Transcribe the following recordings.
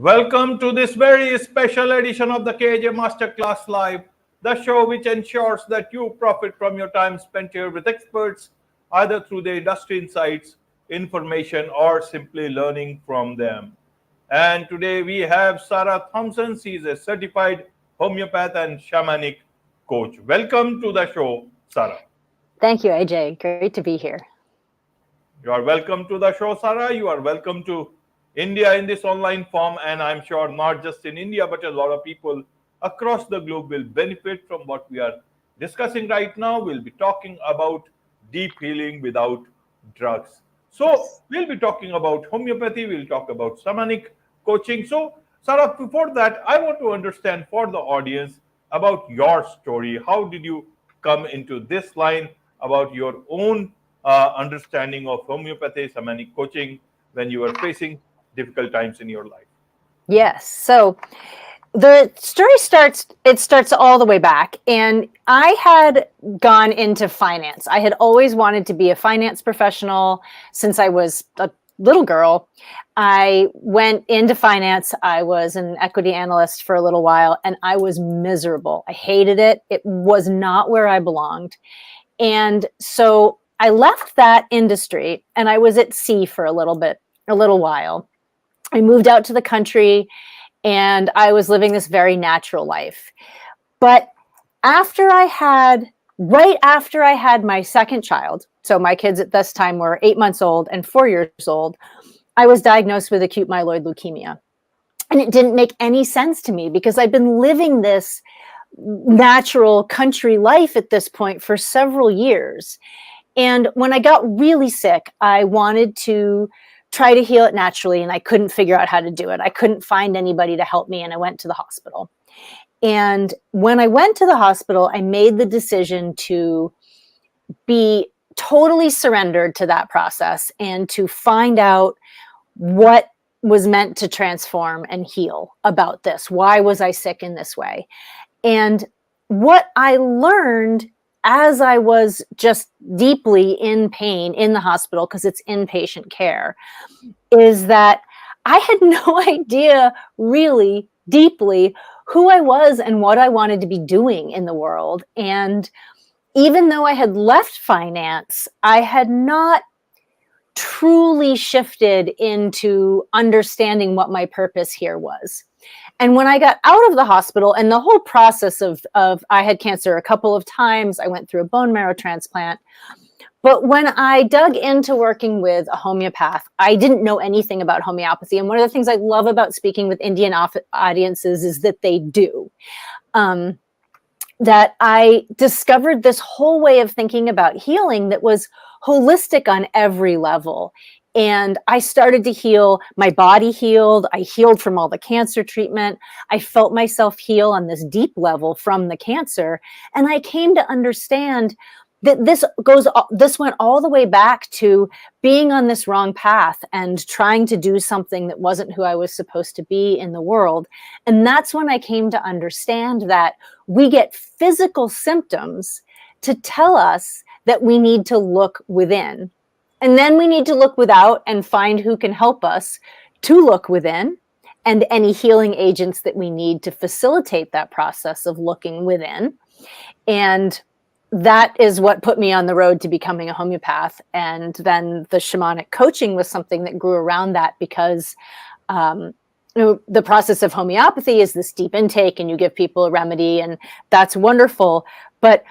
Welcome to this very special edition of the KAJ Masterclass Live, the show which ensures that you profit from your time spent here with experts, either through their industry insights, information, or simply learning from them. And today we have Sarah Thompson. She is a certified homeopath and shamanic coach. Welcome to the show, Sarah. Thank you, AJ. Great to be here. You are welcome to the show, Sarah. You are welcome to India in this online form, and I'm sure not just in India, but a lot of people across the globe will benefit from what we are discussing right now. We'll be talking about deep healing without drugs. So we'll be talking about homeopathy. We'll talk about shamanic coaching. So, Sarah, before that, I want to understand for the audience about your story. How did you come into this line, about your own understanding of homeopathy, shamanic coaching, when you were facing difficult times in your life? Yes. So the story starts all the way back. And I had gone into finance. I had always wanted to be a finance professional since I was a little girl. I went into finance. I was an equity analyst for a little while, and I was miserable. I hated it. It was not where I belonged. And so I left that industry and I was at sea for a little while. I moved out to the country and I was living this very natural life. But right after I had my second child, so my kids at this time were 8 months old and 4 years old, I was diagnosed with acute myeloid leukemia. And it didn't make any sense to me because I'd been living this natural country life at this point for several years. And when I got really sick, I wanted to try to heal it naturally, and I couldn't figure out how to do it. I couldn't find anybody to help me, and I went to the hospital. And when I went to the hospital, I made the decision to be totally surrendered to that process and to find out what was meant to transform and heal about this. Why was I sick in this way? And what I learned as I was just deeply in pain in the hospital, because it's inpatient care, is that I had no idea really deeply who I was and what I wanted to be doing in the world. And even though I had left finance, I had not truly shifted into understanding what my purpose here was. And when I got out of the hospital, and the whole process of I had cancer a couple of times, I went through a bone marrow transplant. But when I dug into working with a homeopath, I didn't know anything about homeopathy. And one of the things I love about speaking with Indian audiences is that they do. That I discovered this whole way of thinking about healing that was holistic on every level. And I started to heal. My body healed. I healed from all the cancer treatment. I felt myself heal on this deep level from the cancer. And I came to understand that this went all the way back to being on this wrong path and trying to do something that wasn't who I was supposed to be in the world. And that's when I came to understand that we get physical symptoms to tell us that we need to look within. And then we need to look without and find who can help us to look within, and any healing agents that we need to facilitate that process of looking within. And that is what put me on the road to becoming a homeopath. And then the shamanic coaching was something that grew around that, because the process of homeopathy is this deep intake and you give people a remedy, and that's wonderful. But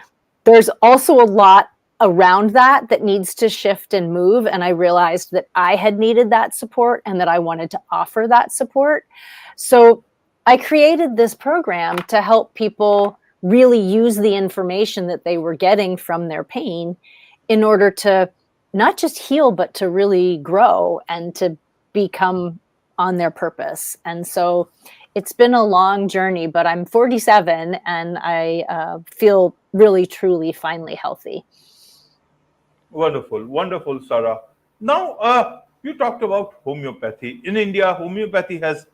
there's also a lot around that needs to shift and move. And I realized that I had needed that support and that I wanted to offer that support. So I created this program to help people really use the information that they were getting from their pain in order to not just heal, but to really grow and to become on their purpose. And so it's been a long journey, but I'm 47 and I feel really, truly, finally healthy. Wonderful, wonderful, Sarah. Now, you talked about homeopathy. In India, homeopathy has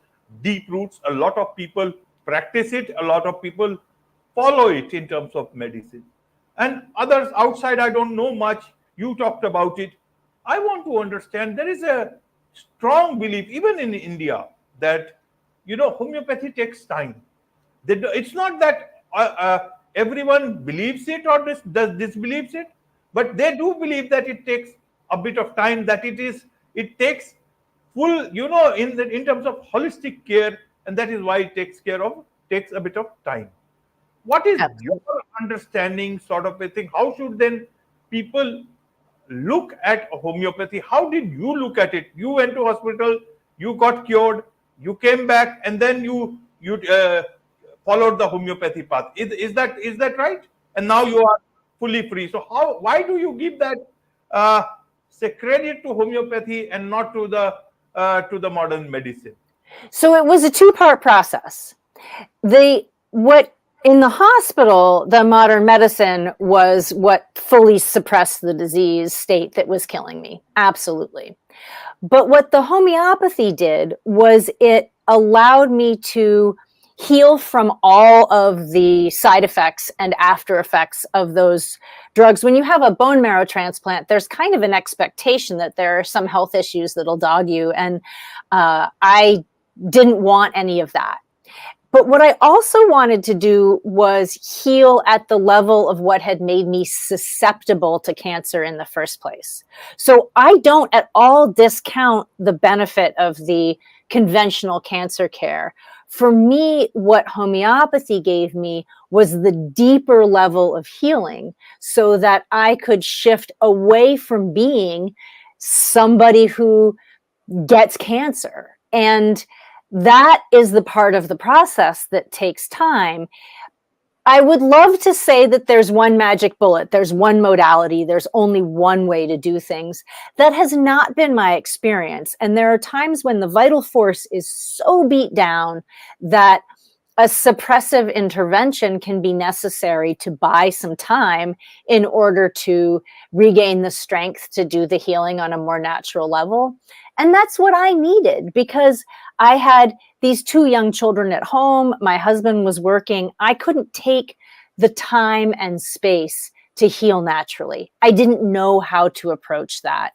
deep roots. A lot of people practice it. A lot of people follow it in terms of medicine. And others outside, I don't know much. You talked about it. I want to understand, there is a strong belief, even in India, that homeopathy takes time. It's not that everyone believes it or disbelieves it, but they do believe that it takes a bit of time, that it takes full, in terms of holistic care, and that is why it takes a bit of time. What is your Absolutely. understanding, sort of a thing? How should then people look at homeopathy? How did you look at it? You went to hospital, you got cured, you came back, and then you followed the homeopathy path. Is that right? And now you are fully free. So why do you give that uh, say credit to homeopathy and not to the modern medicine? So it was a two-part process. What in the hospital, the modern medicine was what fully suppressed the disease state that was killing me. Absolutely. But what the homeopathy did was it allowed me to heal from all of the side effects and after effects of those drugs. When you have a bone marrow transplant, there's kind of an expectation that there are some health issues that'll dog you. And I didn't want any of that. But what I also wanted to do was heal at the level of what had made me susceptible to cancer in the first place. So I don't at all discount the benefit of the conventional cancer care. For me, what homeopathy gave me was the deeper level of healing so that I could shift away from being somebody who gets cancer. And that is the part of the process that takes time. I would love to say that there's one magic bullet, there's one modality, there's only one way to do things. That has not been my experience. And there are times when the vital force is so beat down that a suppressive intervention can be necessary to buy some time in order to regain the strength to do the healing on a more natural level. And that's what I needed because I had these two young children at home. My husband was working. I couldn't take the time and space to heal naturally. I didn't know how to approach that.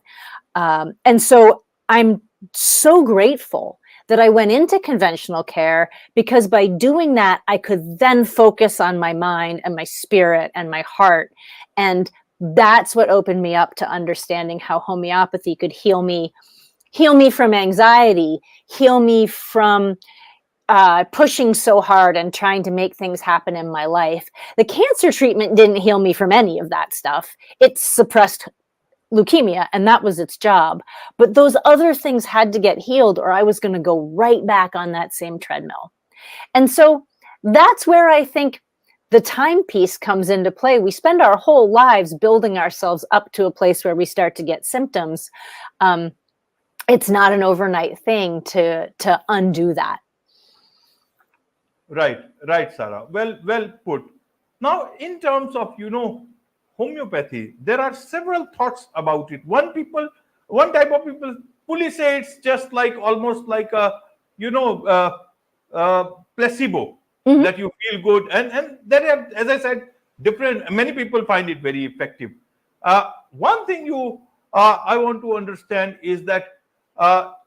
And so I'm so grateful that I went into conventional care because by doing that, I could then focus on my mind and my spirit and my heart. And that's what opened me up to understanding how homeopathy could heal me from anxiety, heal me from pushing so hard and trying to make things happen in my life. The cancer treatment didn't heal me from any of that stuff. It suppressed leukemia, and that was its job. But those other things had to get healed, or I was going to go right back on that same treadmill. And so that's where I think the timepiece comes into play. We spend our whole lives building ourselves up to a place where we start to get symptoms. It's not an overnight thing to undo that. Right, Sarah. Well put. Now, in terms of homeopathy, there are several thoughts about it. One type of people fully say it's just like almost like a placebo, Mhm. that you feel good, and there are, as I said, different. Many people find it very effective. One thing I want to understand is that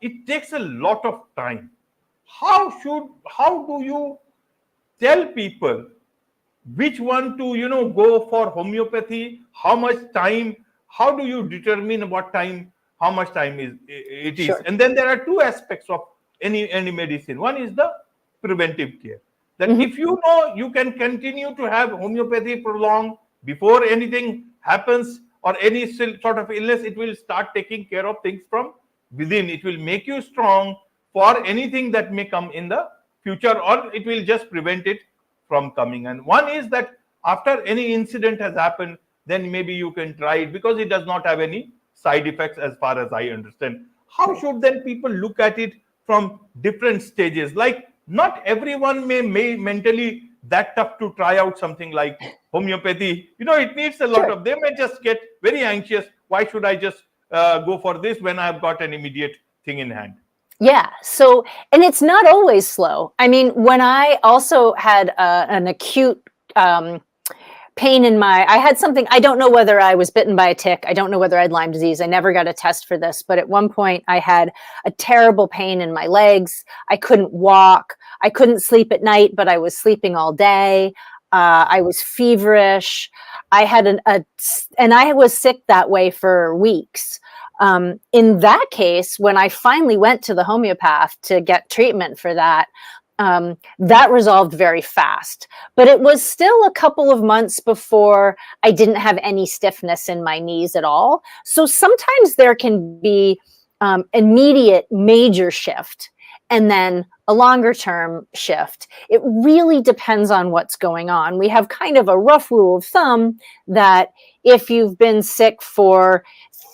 it takes a lot of time. How do you tell people which one to go for homeopathy? How much time? How do you determine how much time it is? Sure. And then there are two aspects of any medicine. One is the preventive care, that Mhm. if you know you can continue to have homeopathy for long, before anything happens or any sort of illness, it will start taking care of things from within. It will make you strong for anything that may come in the future, or it will just prevent it from coming. And one is that after any incident has happened, then maybe you can try it because it does not have any side effects, as far as I understand. How should then people look at it from different stages? Like, not everyone may mentally that tough to try out something like homeopathy. It needs a lot Sure. of, they may just get very anxious. Why should I just go for this when I've got an immediate thing in hand? Yeah. So, and it's not always slow. I mean, when I also had an acute pain in I had something, I don't know whether I was bitten by a tick. I don't know whether I had Lyme disease. I never got a test for this. But at one point I had a terrible pain in my legs. I couldn't walk. I couldn't sleep at night, but I was sleeping all day. I was feverish. I had and I was sick that way for weeks. In that case, when I finally went to the homeopath to get treatment for that, that resolved very fast. But it was still a couple of months before I didn't have any stiffness in my knees at all. So sometimes there can be immediate major shift and then a longer term shift. It really depends on what's going on. We have kind of a rough rule of thumb that if you've been sick for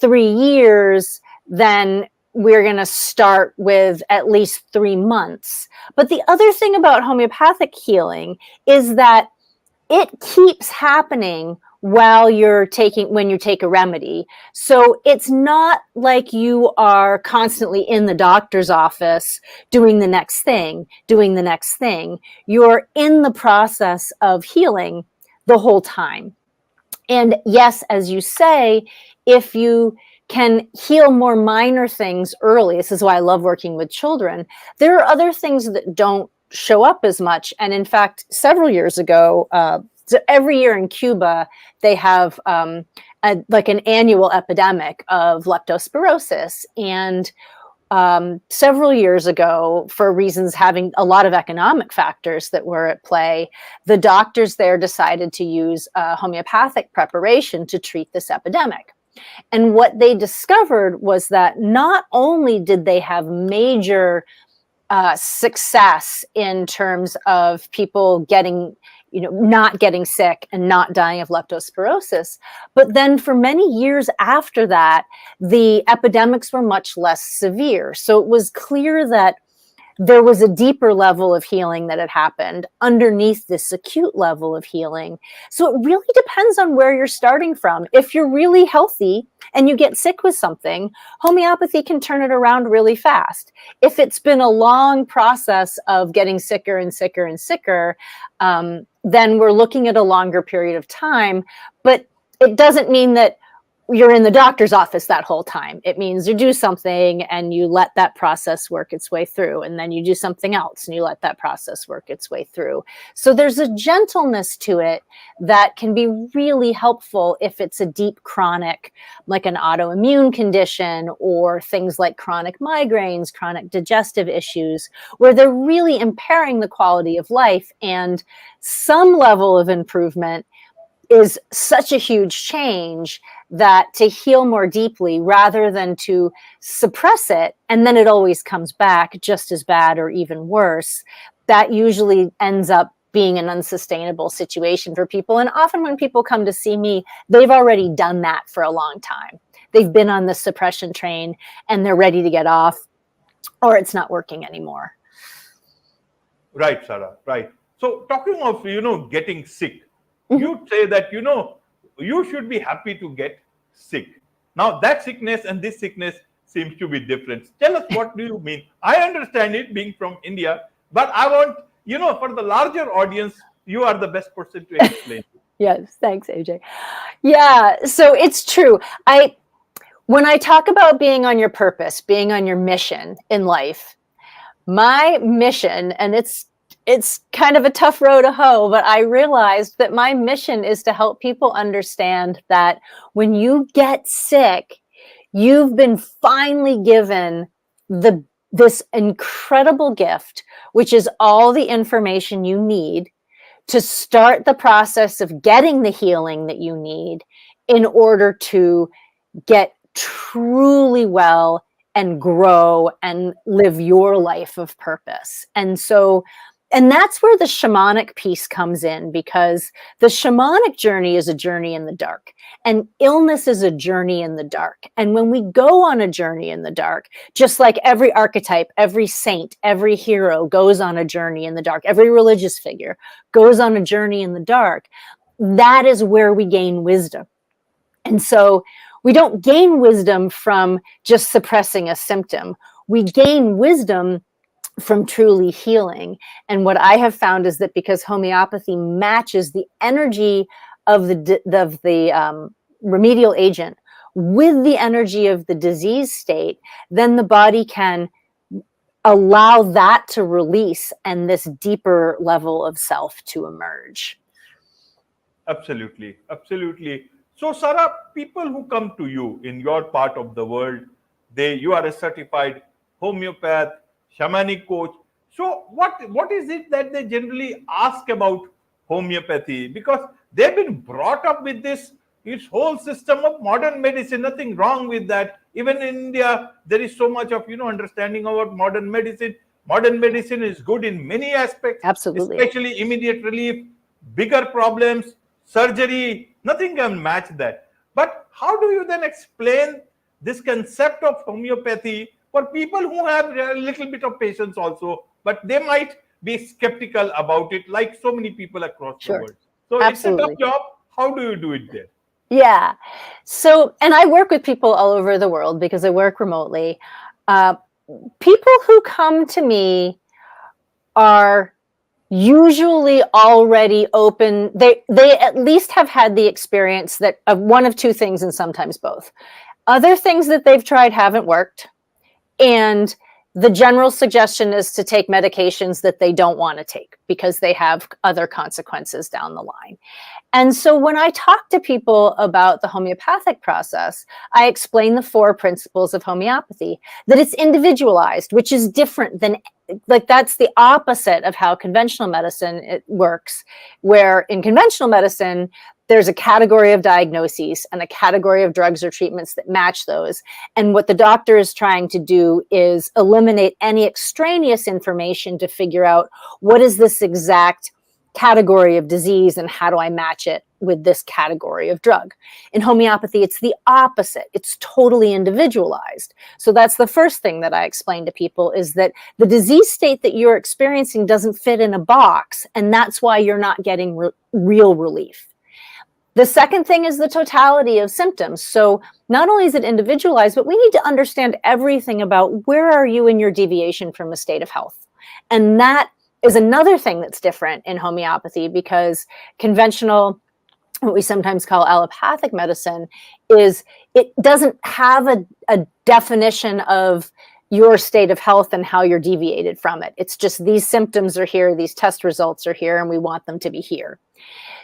3 years, then we're going to start with at least 3 months. But the other thing about homeopathic healing is that it keeps happening when you take a remedy. So it's not like you are constantly in the doctor's office doing the next thing. You're in the process of healing the whole time. And yes, as you say, if you can heal more minor things early, this is why I love working with children, there are other things that don't show up as much. And in fact, several years ago, so every year in Cuba, they have like an annual epidemic of leptospirosis. And several years ago, for reasons having a lot of economic factors that were at play, the doctors there decided to use a homeopathic preparation to treat this epidemic. And what they discovered was that not only did they have major success in terms of people getting, not getting sick and not dying of leptospirosis, but then for many years after that, the epidemics were much less severe. So it was clear that there was a deeper level of healing that had happened underneath this acute level of healing. So it really depends on where you're starting from. If you're really healthy and you get sick with something, homeopathy can turn it around really fast. If it's been a long process of getting sicker and sicker and sicker, then we're looking at a longer period of time. But it doesn't mean that you're in the doctor's office that whole time. It means you do something and you let that process work its way through. And then you do something else and you let that process work its way through. So there's a gentleness to it that can be really helpful if it's a deep chronic, like an autoimmune condition or things like chronic migraines, chronic digestive issues, where they're really impairing the quality of life, and some level of improvement is such a huge change that to heal more deeply rather than to suppress it, and then it always comes back just as bad or even worse, that usually ends up being an unsustainable situation for people. And often when people come to see me, they've already done that for a long time. They've been on the suppression train and they're ready to get off, or it's not working anymore. Right, Sarah, right. So talking of, getting sick, you say that, you should be happy to get sick. Now that sickness and this sickness seems to be different. Tell us, what do you mean? I understand it being from India, but I want, for the larger audience, you are the best person to explain. Yes, thanks, AJ. Yeah, so it's true. When I talk about being on your purpose, being on your mission in life, my mission, and it's kind of a tough row to hoe, but I realized that my mission is to help people understand that when you get sick, you've been finally given this incredible gift, which is all the information you need to start the process of getting the healing that you need in order to get truly well and grow and live your life of purpose. And that's where the shamanic piece comes in, because the shamanic journey is a journey in the dark, and illness is a journey in the dark. And when we go on a journey in the dark, just like every archetype, every saint, every hero goes on a journey in the dark, every religious figure goes on a journey in the dark, that is where we gain wisdom. And so we don't gain wisdom from just suppressing a symptom. We gain wisdom from truly healing. And what I have found is that because homeopathy matches the energy of the remedial agent with the energy of the disease state, then the body can allow that to release and this deeper level of self to emerge. Absolutely, absolutely. So, Sarah, people who come to you in your part of the world, you are a certified homeopath, shamanic coach. So, what is it that they generally ask about homeopathy? Because they've been brought up with this whole system of modern medicine. Nothing wrong with that. Even in India, there is so much of understanding about modern medicine. Modern medicine is good in many aspects, Absolutely. especially immediate relief, bigger problems, surgery, nothing can match that. But how do you then explain this concept of homeopathy for people who have a little bit of patience also, but they might be skeptical about it, like so many people across the Sure. world? So it's a tough Absolutely. job. How do you do it there? Yeah. So, and I work with people all over the world because I work remotely. People who come to me are usually already open. They at least have had the experience that of one of two things, and sometimes both. Other things that they've tried haven't worked, and the general suggestion is to take medications that they don't want to take because they have other consequences down the line. And so when I talk to people about the homeopathic process, I explain the 4 principles of homeopathy, that it's individualized, which is different than, like, that's the opposite of how conventional medicine it works, where in conventional medicine, there's a category of diagnoses and a category of drugs or treatments that match those. And what the doctor is trying to do is eliminate any extraneous information to figure out what is this exact category of disease and how do I match it with this category of drug. In homeopathy, it's the opposite. It's totally individualized. So that's the first thing that I explain to people, is that the disease state that you're experiencing doesn't fit in a box, and that's why you're not getting real relief. The second thing is the totality of symptoms. So not only is it individualized, but we need to understand everything about where are you in your deviation from a state of health. And that is another thing that's different in homeopathy, because conventional, what we sometimes call allopathic medicine, is it doesn't have a definition of your state of health and how you're deviated from it. It's just these symptoms are here, these test results are here, and we want them to be here.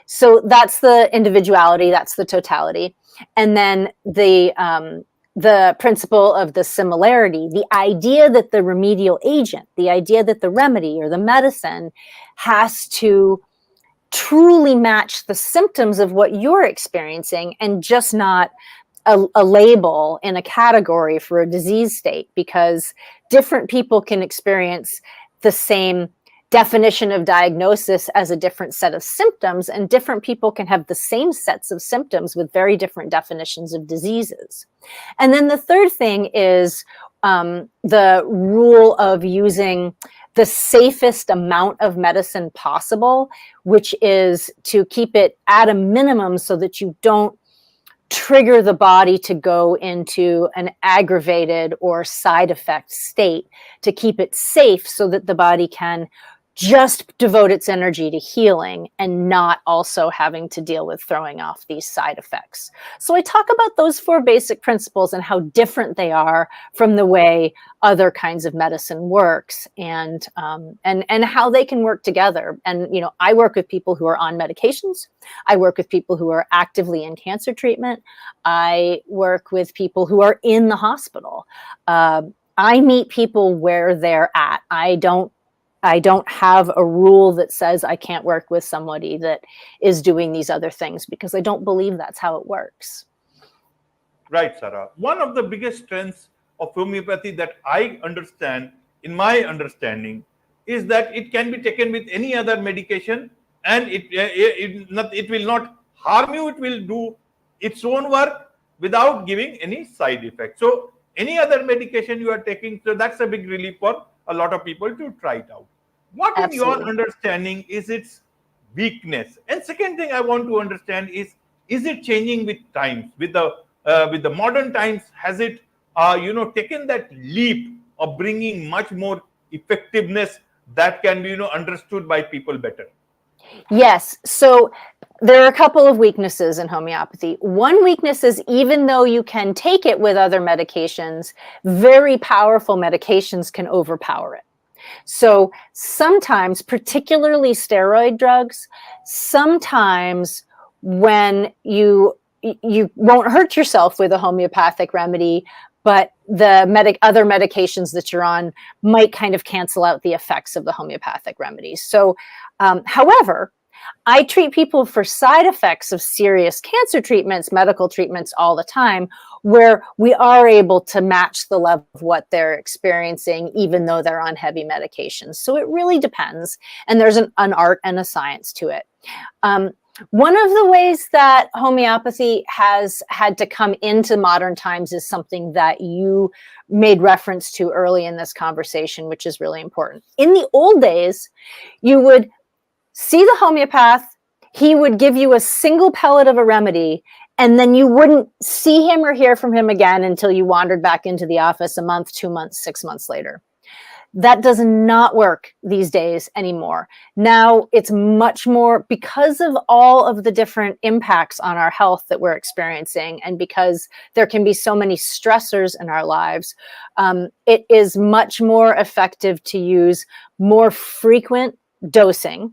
So that's the individuality, that's the totality. And then the principle of the similarity, the idea that the remedial agent, the idea that the remedy or the medicine has to truly match the symptoms of what you're experiencing, and just not a label in a category for a disease state, because different people can experience the same definition of diagnosis as a different set of symptoms, and different people can have the same sets of symptoms with very different definitions of diseases. And then the third thing is the rule of using the safest amount of medicine possible, which is to keep it at a minimum so that you don't trigger the body to go into an aggravated or side effect state, to keep it safe so that the body can just devote its energy to healing and not also having to deal with throwing off these side effects. So I talk about those 4 basic principles and how different they are from the way other kinds of medicine works, and how they can work together. And I work with people who are on medications. I work with people who are actively in cancer treatment. I work with people who are in the hospital. I meet people where they're at. I don't have a rule that says I can't work with somebody that is doing these other things, because I don't believe that's how it works. Right, Sarah. One of the biggest strengths of homeopathy that I understand, in my understanding, is that it can be taken with any other medication, and it will not harm you. It will do its own work without giving any side effect. So any other medication you are taking, so that's a big relief for a lot of people to try it out. What, in your Absolutely. understanding, is its weakness? And second thing I want to understand is it changing with times, with the modern times? Has it taken that leap of bringing much more effectiveness that can be understood by people better? Yes. So there are a couple of weaknesses in homeopathy. One weakness is, even though you can take it with other medications, very powerful medications can overpower it. So sometimes, particularly steroid drugs, sometimes when you won't hurt yourself with a homeopathic remedy, but the other medications that you're on might kind of cancel out the effects of the homeopathic remedies. So, however, I treat people for side effects of serious cancer treatments, medical treatments all the time, where we are able to match the level of what they're experiencing, even though they're on heavy medications. So it really depends. And there's an art and a science to it. One of the ways that homeopathy has had to come into modern times is something that you made reference to early in this conversation, which is really important. In the old days, you would see the homeopath, he would give you a single pellet of a remedy, and then you wouldn't see him or hear from him again until you wandered back into the office a month, 2 months, 6 months later. That does not work these days anymore. Now it's much more, because of all of the different impacts on our health that we're experiencing, and because there can be so many stressors in our lives, it is much more effective to use more frequent dosing,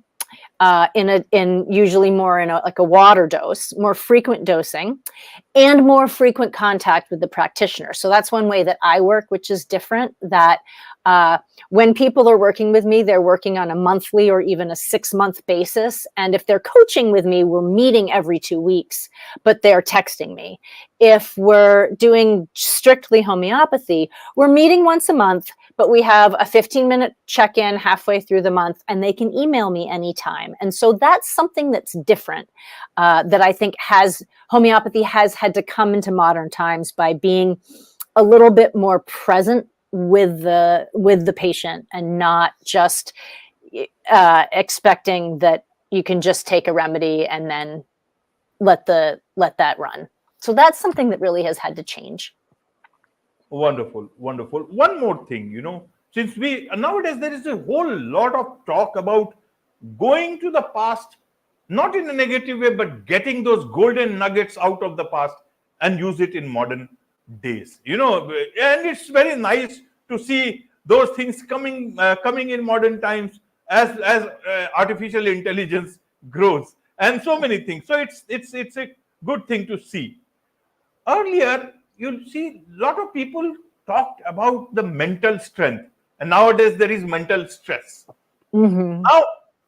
usually more in like a water dose, more frequent dosing, and more frequent contact with the practitioner. So that's one way that I work, which is different. That when people are working with me, they're working on a monthly or even a 6-month basis. And if they're coaching with me, we're meeting every 2 weeks, but they're texting me. If we're doing strictly homeopathy, we're meeting once a month, but we have a 15-minute check-in halfway through the month, and they can email me anytime. And so that's something that's different, that I think homeopathy has had to come into modern times by being a little bit more present with the patient, and not just expecting that you can just take a remedy and then let that run. So that's something that really has had to change. Wonderful, wonderful. One more thing, since nowadays there is a whole lot of talk about going to the past, not in a negative way, but getting those golden nuggets out of the past and use it in modern days. And it's very nice to see those things coming in modern times as artificial intelligence grows, and so many things. So it's a good thing to see. Earlier, you'll see a lot of people talked about the mental strength, and nowadays there is mental stress. Mm-hmm. Now,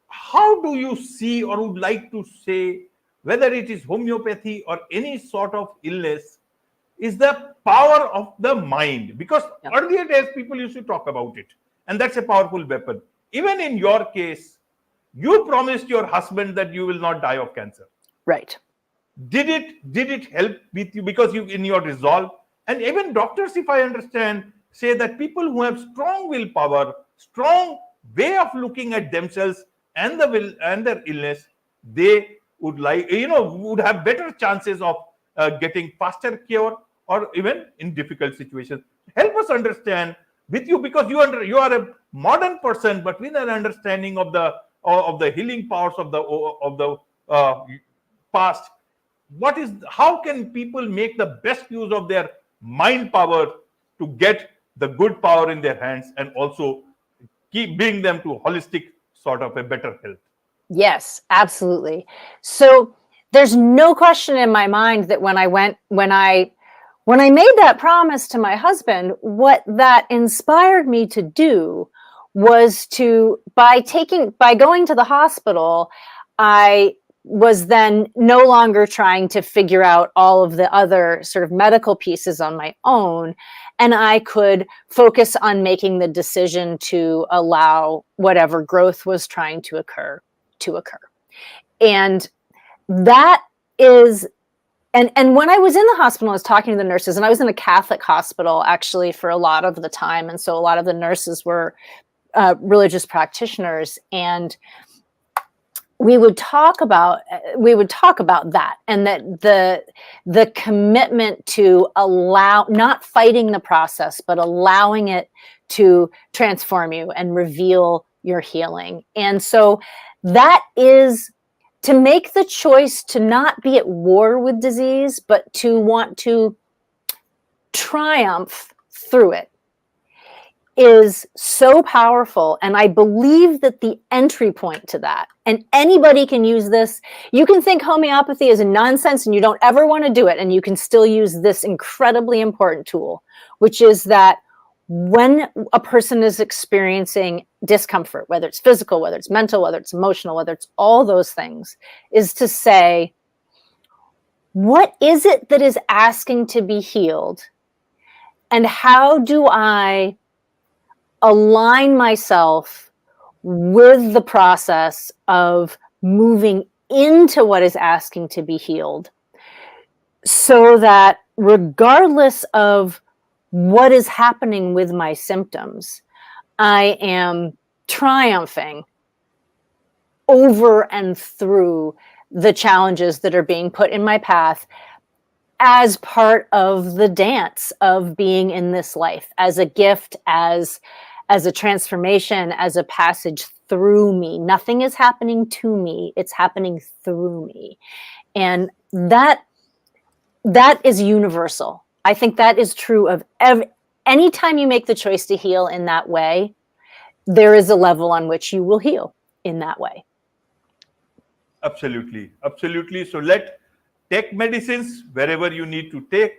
how do you see, or would like to say, whether it is homeopathy or any sort of illness, is the power of the mind? Because earlier days people used to talk about it, and that's a powerful weapon. Even in your case, you promised your husband that you will not die of cancer. Right. Did it help with you, because you, in your resolve? And even doctors, if I understand, say that people who have strong willpower, strong way of looking at themselves and the will and their illness, they would would have better chances of getting faster cure, or even in difficult situations. Help us understand with you, because you are a modern person, but with an understanding of the healing powers of the past. How can people make the best use of their mind power to get the good power in their hands, and also keep bring them to holistic sort of a better health? Yes, absolutely. So there's no question in my mind that when I made that promise to my husband, what that inspired me to do was by going to the hospital, I was then no longer trying to figure out all of the other sort of medical pieces on my own. And I could focus on making the decision to allow whatever growth was trying to occur. And that is, and when I was in the hospital, I was talking to the nurses, and I was in a Catholic hospital actually for a lot of the time. And so a lot of the nurses were religious practitioners, and we would talk about that, and that the commitment to not fighting the process, but allowing it to transform you and reveal your healing. And so that is to make the choice to not be at war with disease, but to want to triumph through it is so powerful. And I believe that the entry point to that, and anybody can use this, you can think homeopathy is nonsense and you don't ever want to do it, and you can still use this incredibly important tool, which is that when a person is experiencing discomfort, whether it's physical, whether it's mental, whether it's emotional, whether it's all those things, is to say, what is it that is asking to be healed? And how do I align myself with the process of moving into what is asking to be healed, so that regardless of what is happening with my symptoms, I am triumphing over and through the challenges that are being put in my path as part of the dance of being in this life, as a gift, as a transformation, as a passage through me. Nothing is happening to me, it's happening through me. And that is universal. I think that is true of anytime you make the choice to heal in that way, there is a level on which you will heal in that way. Absolutely. Absolutely. So take medicines wherever you need to take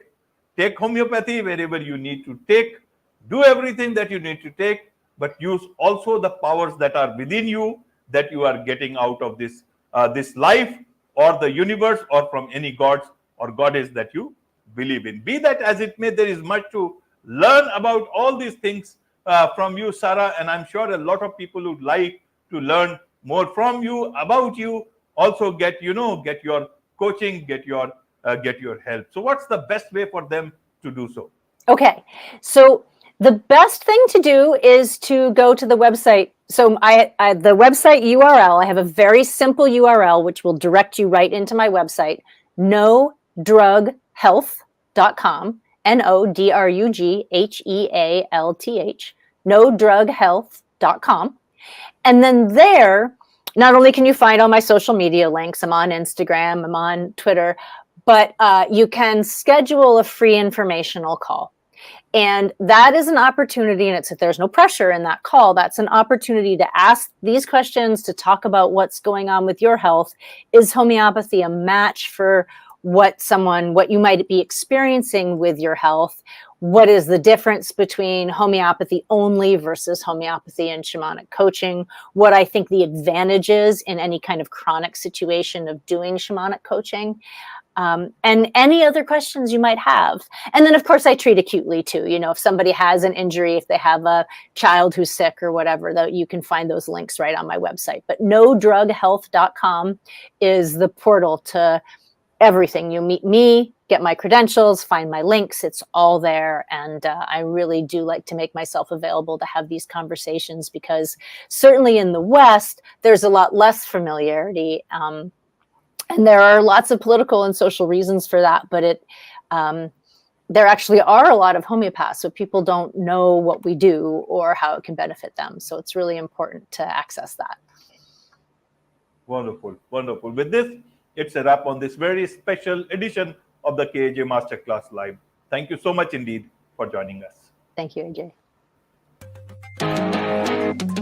homeopathy wherever you need to do everything that you need to take, but use also the powers that are within you, that you are getting out of this life or the universe, or from any gods or goddess that you believe in. Be that as it may, there is much to learn about all these things from you, Sarah, and I'm sure a lot of people would like to learn more from you, about you, also get your coaching, get your help. So what's the best way for them to do so? Okay, so the best thing to do is to go to the website. So the website URL, I have a very simple URL which will direct you right into my website, nodrughealth.com, NODRUGHEALTH, nodrughealth.com. And then there, not only can you find all my social media links, I'm on Instagram, I'm on Twitter, but you can schedule a free informational call. And that is an opportunity, and there's no pressure in that call. That's an opportunity to ask these questions, to talk about what's going on with your health. Is homeopathy a match for what you might be experiencing with your health? What is the difference between homeopathy only versus homeopathy and shamanic coaching? What I think the advantage is in any kind of chronic situation of doing shamanic coaching, and any other questions you might have. And then, of course, I treat acutely too. If somebody has an injury, if they have a child who's sick or whatever, that you can find those links right on my website. But nodrughealth.com is the portal to everything. You meet me, get my credentials, find my links. It's all there. And I really do like to make myself available to have these conversations, because certainly in the West, there's a lot less familiarity. And there are lots of political and social reasons for that, but there actually are a lot of homeopaths, so people don't know what we do or how it can benefit them. So it's really important to access that. Wonderful, wonderful. With this, it's a wrap on this very special edition of the KAJ Masterclass Live. Thank you so much indeed for joining us. Thank you, Ajay.